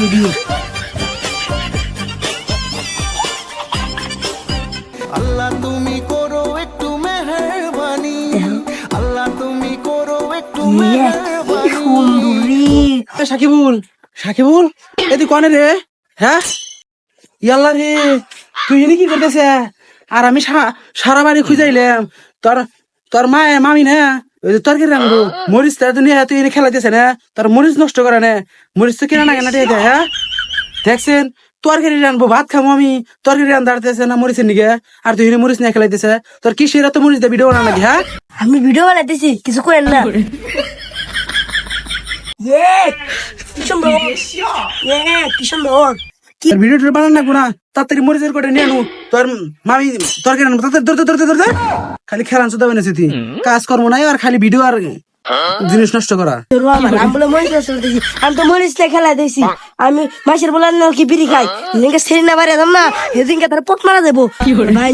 Video আল্লাহ তুমি করো একটু মেহেরবানি, আল্লাহ তুমি করো একটু মেহেরবানি। সাকিবুল সাকিবুল এদি কনে রে? হ্যাঁ ইয়াল্লা রে, তুই এনে কি করতেছে? আর আমি সারা বাড়ি খুঁজাইলাম, তোর তোর মায়ে মামি না তরকারি রাখবো মরিচ তার দুনিয়া তুই এনে খেলাইতেছে না, তোর মরিচ নষ্ট করে না, মরিচ তো কেনা না কেনা দেয়। হ্যাঁ দেখছেন তরকারি রানবো ভাত খাবো আমি, তরকারি রান দাঁড়াতেছে না মরিচের নিগে, আর তুই এনে মরিচ নিয়ে খেলাইতেছে। তোর কিসের তো মরিচ দিয়ে ভিডিও বানা নাকি? হ্যাঁ আমি ভিডিও বানাইতেছি, কিছু করেন না। কি সুন্দর, কি সুন্দর। ভিডিও বানান না গুনা তাড়াতাড়ি মরিচের করে নিয়ে আনু, তোর মামি তরকারি আনবো ধরতে খালি খেলান শুধু বানাইছে তুই, কাজ কর্ম নাই আর খালি ভিডিও আর জিনিস নষ্ট করা। আমি বলে মরিচ নষ্ট করতেছি, আমি তো মরিচ দিয়ে খেলা দিয়েছি। আমি মাসের বলে কি বিড়ি খাই, যেদিনকে সেরি না বাইরে না সেদিনকে তার পট মারা দেবো ভাই।